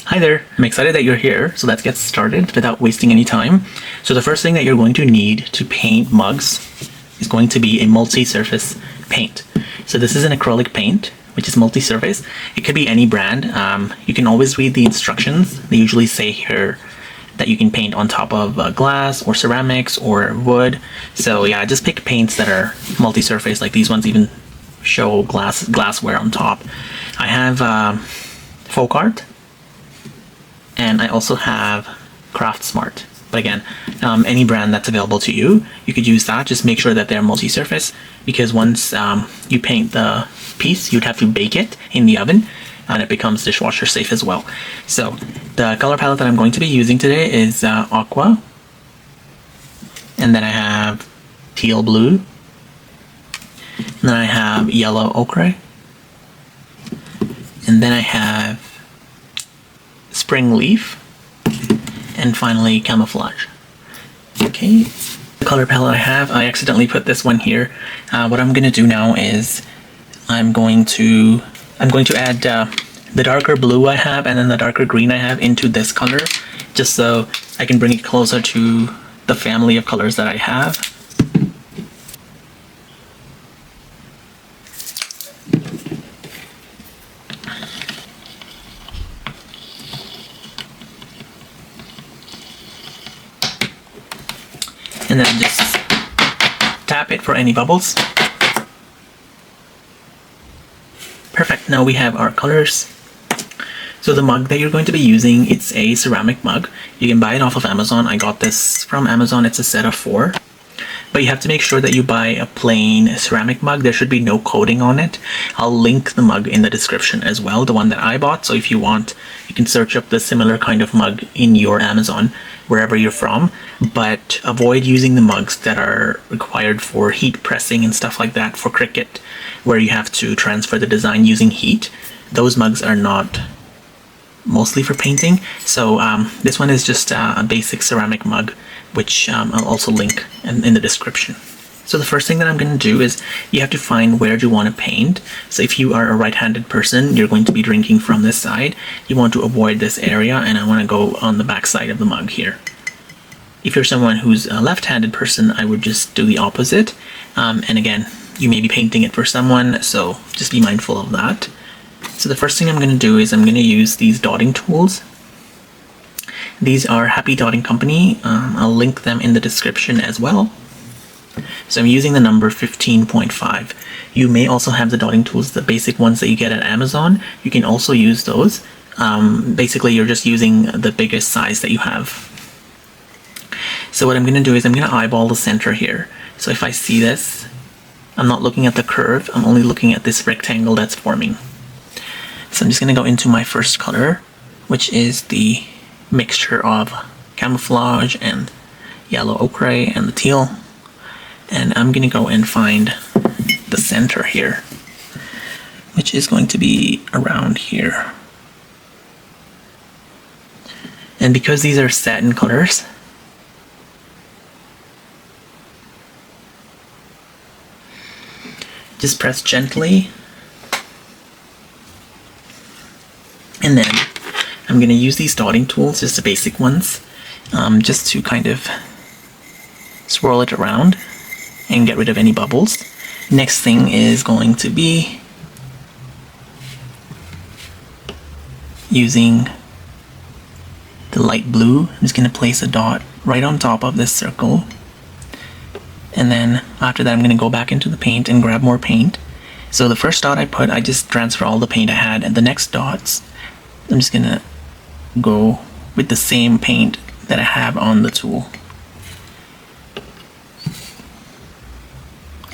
Hi there, I'm excited that you're here, so let's get started without wasting any time. So the first thing that you're going to need to paint mugs is going to be a multi-surface paint. So this is an acrylic paint, which is multi-surface. It could be any brand. You can always read the instructions. They usually say here that you can paint on top of glass or ceramics or wood. So yeah, just pick paints that are multi-surface, like these ones even show glassware on top. I have folk art, and I also have Craft Smart. But again, any brand that's available to you, you could use that. Just make sure that they're multi-surface, because once you paint the piece, you'd have to bake it in the oven, and it becomes dishwasher safe as well. So the color palette that I'm going to be using today is aqua, and then I have teal blue, and then I have yellow ochre, and then I have spring leaf, and finally camouflage. Okay, the color palette I accidentally put this one here. What I'm going to do now is I'm going to add the darker blue I have and then the darker green I have into this color, just so I can bring it closer to the family of colors that I have. And then just tap it for any bubbles. Perfect, now we have our colors. So the mug that you're going to be using, it's a ceramic mug. You can buy it off of Amazon. I got this from Amazon. It's a set of 4. But you have to make sure that you buy a plain ceramic mug. There should be no coating on it. I'll link the mug in the description as well, the one that I bought. So if you want, you can search up the similar kind of mug in your Amazon, wherever you're from. But avoid using the mugs that are required for heat pressing and stuff like that for Cricut, where you have to transfer the design using heat. Those mugs are not mostly for painting. So this one is just a basic ceramic mug, which I'll also link in the description. So the first thing that I'm going to do is you have to find where you want to paint. So if you are a right-handed person, you're going to be drinking from this side. You want to avoid this area, and I want to go on the back side of the mug here. If you're someone who's a left-handed person, I would just do the opposite. And again, you may be painting it for someone, so just be mindful of that. So the first thing I'm going to do is I'm going to use these dotting tools. These are Happy Dotting Company. I'll link them in the description as well. So I'm using the number 15.5. You may also have the dotting tools, the basic ones that you get at Amazon. You can also use those. Basically, you're just using the biggest size that you have. So what I'm going to do is I'm going to eyeball the center here. So if I see this, I'm not looking at the curve. I'm only looking at this rectangle that's forming. So I'm just going to go into my first color, which is the mixture of camouflage and yellow ochre and the teal. And I'm going to go and find the center here, which is going to be around here. And because these are satin colors, just press gently, and then I'm going to use these dotting tools, just the basic ones, just to kind of swirl it around and get rid of any bubbles. Next thing is going to be using the light blue. I'm just going to place a dot right on top of this circle. And then after that, I'm going to go back into the paint and grab more paint. So the first dot I just transfer all the paint I had, and the next dots, I'm just going to go with the same paint that I have on the tool.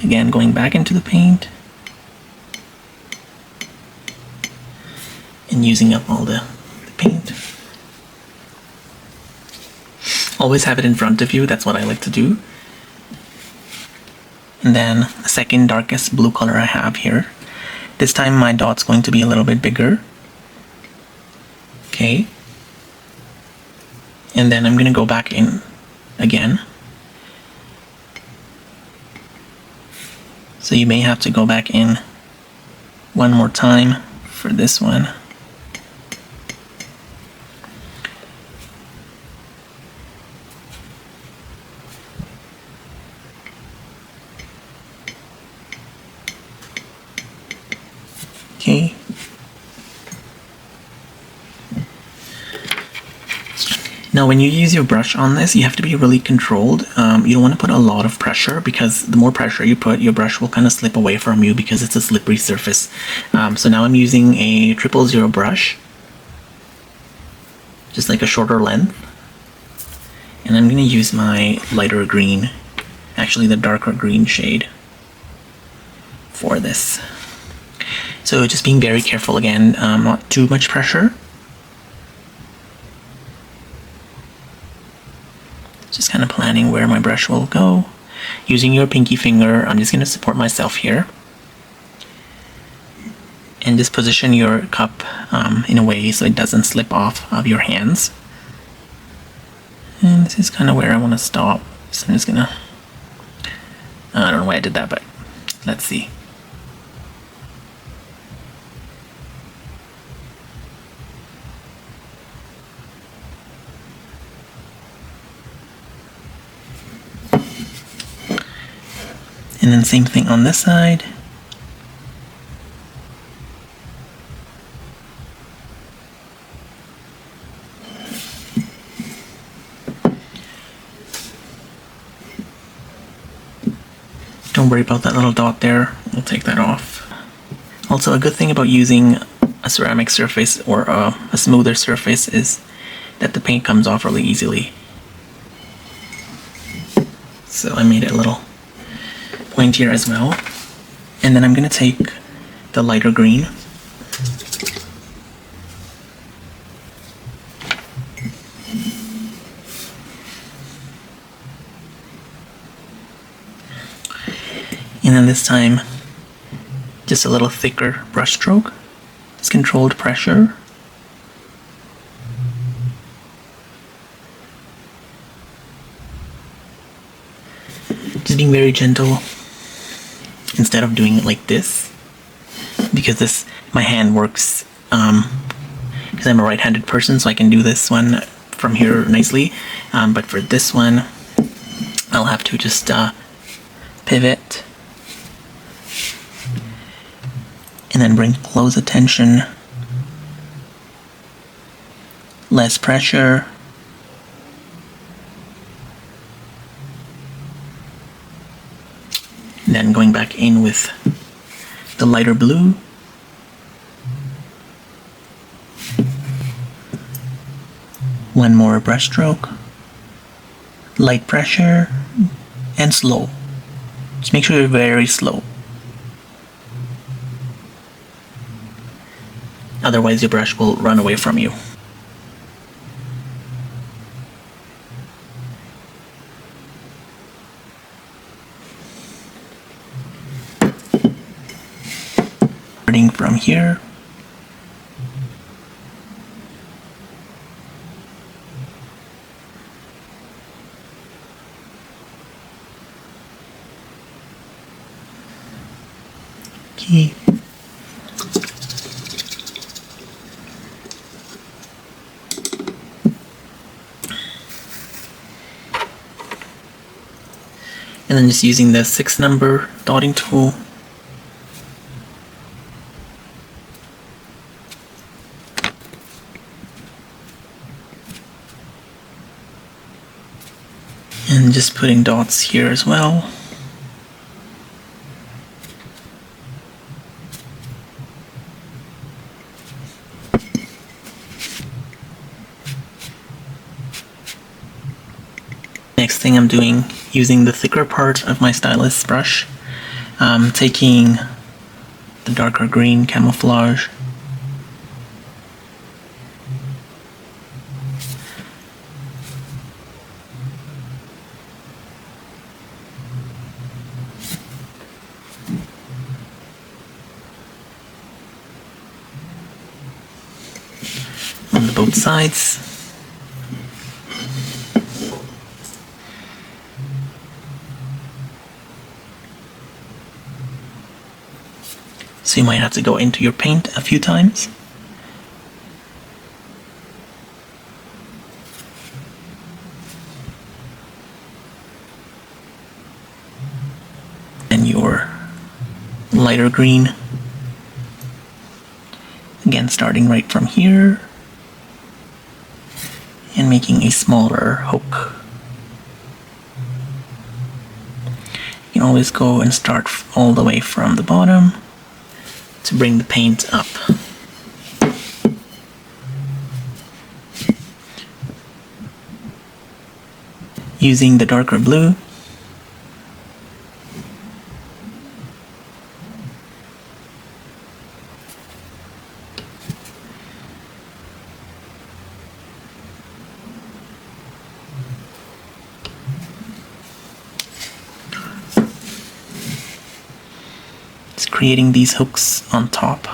Again, going back into the paint and using up all the paint. Always have it in front of you, that's what I like to do. And then the second darkest blue color I have here. This time my dot's going to be a little bit bigger. Okay. And then I'm going to go back in again. So you may have to go back in one more time for this one. Okay. Now when you use your brush on this, you have to be really controlled. You don't want to put a lot of pressure, because the more pressure you put, your brush will kind of slip away from you because it's a slippery surface. So now I'm using a 000 brush, just like a shorter length. And I'm going to use my lighter green, actually the darker green shade for this. So just being very careful again, not too much pressure. Just kind of planning where my brush will go. Using your pinky finger, I'm just going to support myself here. And just position your cup in a way so it doesn't slip off of your hands. And this is kind of where I want to stop. So I'm just going to... I don't know why I did that, but let's see. And then same thing on this side. Don't worry about that little dot there, we'll take that off. Also, a good thing about using a ceramic surface or a smoother surface is that the paint comes off really easily. So I made it a little pointier as well. And then I'm going to take the lighter green and then this time just a little thicker brush stroke. It's controlled pressure. Just being very gentle instead of doing it like this, because my hand works because I'm a right-handed person, so I can do this one from here nicely, but for this one I'll have to just pivot and then bring close attention, less pressure. And then going back in with the lighter blue. One more brush stroke, light pressure, and slow. Just make sure you're very slow. Otherwise your brush will run away from you. Starting from here. Okay. And then just using the 6 number dotting tool. And just putting dots here as well. Next thing I'm doing, using the thicker part of my stylus brush, taking the darker green camouflage, on both sides. So you might have to go into your paint a few times. And your lighter green. Again, starting right from here and making a smaller hook. You can always go and start all the way from the bottom to bring the paint up. Using the darker blue, just creating these hooks on top.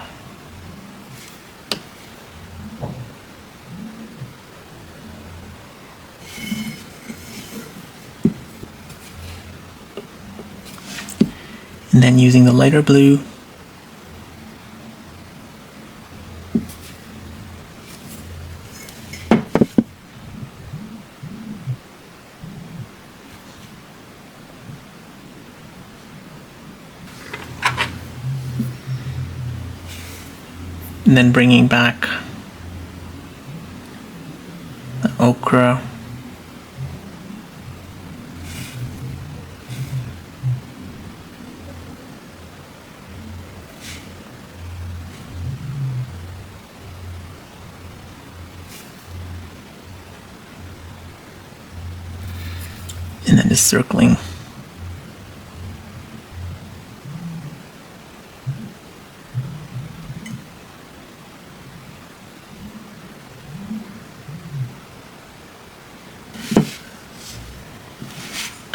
And then using the lighter blue, and then bringing back the ochre. And then just circling.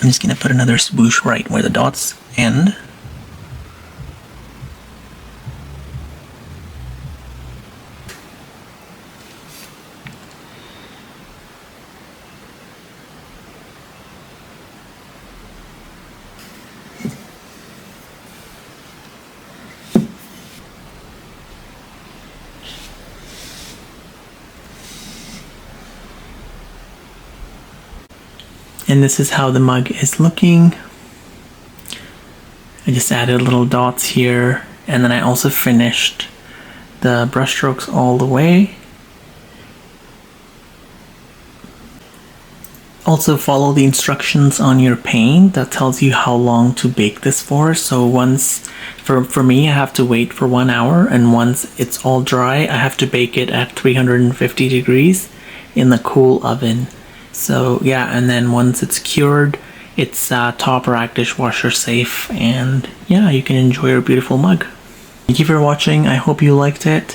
I'm just going to put another swoosh right where the dots end. And this is how the mug is looking. I just added little dots here, and then I also finished the brushstrokes all the way. Also follow the instructions on your paint that tells you how long to bake this for. So once, for me, I have to wait for 1 hour, and once it's all dry, I have to bake it at 350 degrees in the cool oven. So yeah, and then once it's cured, it's top rack dishwasher safe, and yeah, you can enjoy your beautiful mug. Thank you for watching. I hope you liked it.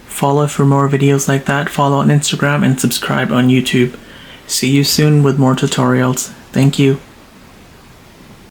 Follow for more videos like that. Follow on Instagram and subscribe on YouTube. See you soon with more tutorials. Thank you.